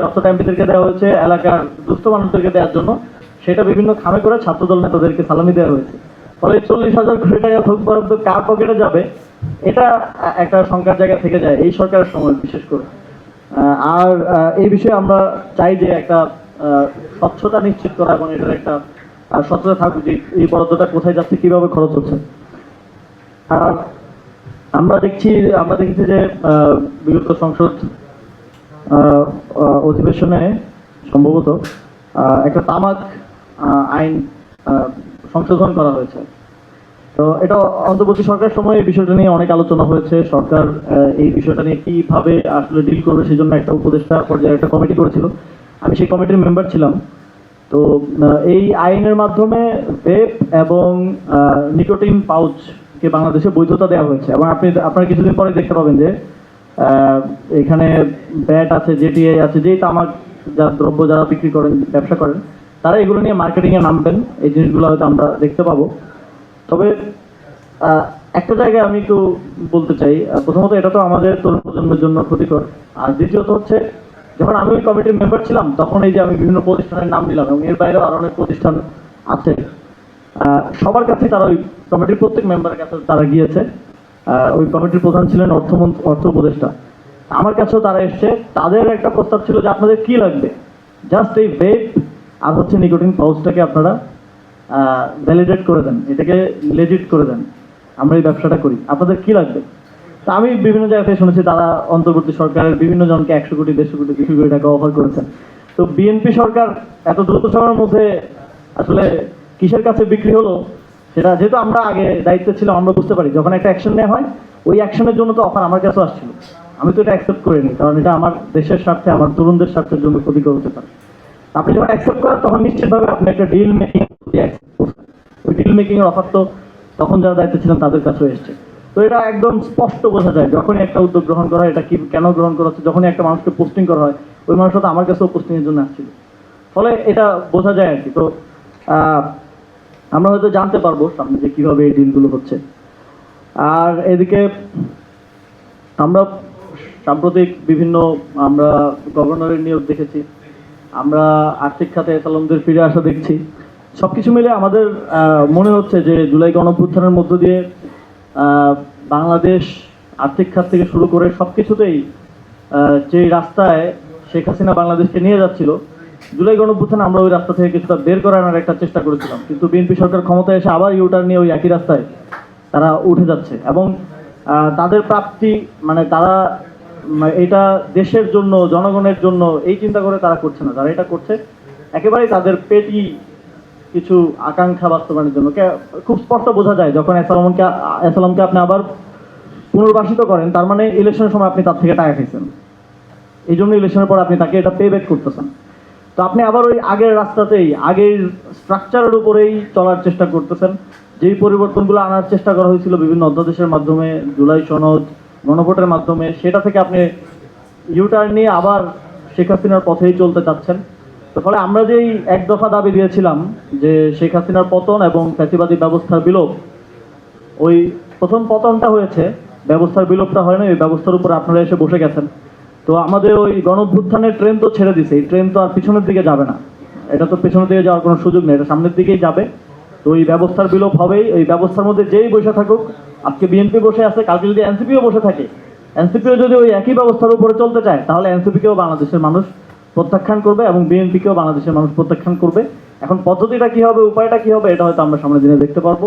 অর্থটা এমপিদেরকে দেওয়া হয়েছে এলাকার দুস্থ মানুষদেরকে দেওয়ার জন্য, সেটা বিভিন্ন খামে করে ছাত্রদল নেতাদেরকে সালামি দেওয়া হয়েছে। ফলে 40,000 কোটি টাকা ভোগ বরাদ্দ কার পকেটে যাবে, এটা একটা শঙ্কার জায়গা থেকে যায় এই সরকারের সময় বিশেষ করে। আর এই বিষয়ে আমরা চাই যে একটা স্বচ্ছতা নিশ্চিত করা এবং এটার একটা স্বচ্ছতা থাকুক যে এই বরাদ্দটা কোথায় যাচ্ছে, কিভাবে খরচ হচ্ছে। আর আমরা দেখেছি যে বিগত সংসদ অধিবেশনে সম্ভবত একটা তামাক আইন সংশোধন করা হয়েছে। তো এটা অন্তর্বর্তী সরকার সময় এই বিষয়টা নিয়ে অনেক আলোচনা হয়েছে। সরকার এই বিষয়টা নিয়ে কিভাবে আসলে ডিল করবে সেজন্য একটা উপদেষ্টা পর্যায়ে একটা কমিটি করেছিল, আমি সেই কমিটির মেম্বার ছিলাম। তো এই আইনের মাধ্যমে ভেপ এবং নিকোটিন পাউচকে বাংলাদেশে বৈধতা দেওয়া হয়েছে এবং আপনারা কিছুদিন পরে দেখতে পাবেন যে এখানে ব্যাট আছে, জেটিআই আছে, যেই তামাক দ্রব্য যারা বিক্রি করেন, ব্যবসা করেন, তারা এগুলো নিয়ে মার্কেটিংয়ে নামবেন। এই জিনিসগুলো হয়তো আমরা দেখতে পাবো। তবে একটা জায়গায় আমি একটু বলতে চাই, প্রথমত এটা তো আমাদের তরুণ প্রজন্মের জন্য ক্ষতিকর, আর দ্বিতীয়ত হচ্ছে যখন আমি ওই কমিটির মেম্বার ছিলাম তখন এই যে আমি বিভিন্ন প্রতিষ্ঠানের নাম দিলাম এবং এর বাইরেও আরো অনেক প্রতিষ্ঠান আছে, সবার কাছে তারা ওই কমিটির প্রত্যেক মেম্বারের কাছে তারা গিয়েছে। ওই কমিটির প্রধান ছিলেন অর্থ উপদেষ্টা, আমার কাছেও তারা এসছে। তাদের একটা প্রস্তাব ছিল যে আপনাদের কি লাগবে, জাস্ট এই ভেপ আর হচ্ছে নিকোটিন পাউচটাকে আপনারা ভ্যালিডেট করে দেন, এটাকে লেজিট করে দেন, আমরা এই ব্যবসাটা করি, আপনাদের কি লাগবে। তা আমি বিভিন্ন জায়গা থেকে শুনেছি তারা অন্তর্বর্তী সরকারের বিভিন্ন জনকে 100 কোটি 150 কোটি 200 কোটি টাকা অফার করেছেন। তো বিএনপি সরকার এত দ্রুত সময়ের মধ্যে আসলে কিসের কাছে বিক্রি হলো সেটা যেহেতু আমরা আগে দায়িত্ব ছিল আমরা বুঝতে পারি। যখন একটা অ্যাকশন নেওয়া হয় ওই অ্যাকশনের জন্য তো অফার আমার কাছেও আসছিল, আমি তো এটা অ্যাকসেপ্ট করিনি, কারণ এটা আমার দেশের স্বার্থে, আমার তরুণদের স্বার্থের জন্য ক্ষতিকর হতে পারে। আপনি যখন অ্যাকসেপ্ট করেন তখন নিশ্চিতভাবে আপনি একটা ডিল মেকিং, ওই ডিল মেকিং এর অফার তো তখন যারা দায়িত্ব ছিলেন তাদের কাছেও এসছে। তো এটা একদম স্পষ্ট বোঝা যায় যখনই একটা উদ্যোগ গ্রহণ করা হয় এটা কি কেন গ্রহণ করা হচ্ছে। যখনই একটা মানুষকে পোস্টিং করা হয় ওই মানুষটা তো আমার কাছেও পোস্টিং এর জন্য আসছিল, ফলে এটা বোঝা যায় আর কি। তো আমরা হয়তো জানতে পারবো সামনে যে কিভাবে এই ডিলগুলো হচ্ছে। আর এদিকে আমরা সাম্প্রতিক বিভিন্ন আমরা গভর্নরের নিয়োগ দেখেছি, আমরা আর্থিক খাতে এসালামদের ফিরে আসা দেখছি। সবকিছু মিলে আমাদের মনে হচ্ছে যে জুলাই গণঅভ্যুত্থানের মধ্য দিয়ে বাংলাদেশ আর্থিক খাত থেকে শুরু করে সবকিছুতেই যে রাস্তায় শেখ হাসিনা বাংলাদেশকে নিয়ে যাচ্ছিল, জুলাই গণঅভ্যুত্থানে আমরা ওই রাস্তা থেকে কিছুটা বের করানোর একটা চেষ্টা করেছিলাম, কিন্তু বিএনপি সরকার ক্ষমতায় এসে আবার ইউটার্ন নিয়ে ওই একই রাস্তায় তারা উঠে যাচ্ছে এবং তাদের প্রাপ্তি মানে তারা এটা দেশের জন্য, জনগণের জন্য এই চিন্তা করে তারা করছে না। তারা এটা করছে একেবারেই তাদের পেটি কিছু আকাঙ্ক্ষা বাস্তবায়নের জন্য। খুব স্পষ্ট বোঝা যায় যখন এসালামকে আপনি আবার পুনর্বাসিত করেন, তার মানে ইলেকশনের সময় আপনি তার থেকে টাকা খাইছেন, এই জন্য ইলেকশনের পর আপনি তাকে এটা পে ব্যাক করতেছেন। তো আপনি আবার ওই আগের রাস্তাতেই, আগের স্ট্রাকচারের উপরেই চলার চেষ্টা করতেছেন। যেই পরিবর্তনগুলো আনার চেষ্টা করা হয়েছিল বিভিন্ন অধ্যাদেশের মাধ্যমে, জুলাই সনদ, গণভোটের মাধ্যমে, সেটা থেকে আপনি ইউটার্ন নিয়ে আবার শেখ হাসিনার পথেই চলতে চাচ্ছেন। তো ফলে আমরা যেই এক দফা দাবি দিয়েছিলাম যে শেখ হাসিনার পতন এবং ফ্যাসিবাদী ব্যবস্থার বিলোপ, ওই প্রথম পতনটা হয়েছে, ব্যবস্থার বিলোপটা হয় না। ওই ব্যবস্থার উপরে আপনারা এসে বসে গেছেন। তো আমাদের ওই গণঅভ্যুত্থানের ট্রেন তো ছেড়ে দিছে, এই ট্রেন তো আর পিছনের দিকে যাবে না, এটা তো পিছনের দিকে যাওয়ার কোনো সুযোগ নেই, এটা সামনের দিকেই যাবে। তো ওই ব্যবস্থার বিলোপ হবেই। এই ব্যবস্থার মধ্যে যেই বসে থাকুক, আজকে বিএনপি বসে আছে, কালকে যদি এনসিপিও বসে থাকে, এনসিপিও যদি ওই একই ব্যবস্থার উপরে চলতে চায়, তাহলে এনসিপিকেও বাংলাদেশের মানুষ প্রত্যাখ্যান করবে এবং বিএনপিকেও বাংলাদেশের মানুষ প্রত্যাখ্যান করবে। এখন পদ্ধতিটা কি হবে, উপায়টা কি হবে, এটা হয়তো আমরা সামনের দিনে দেখতে পারবো।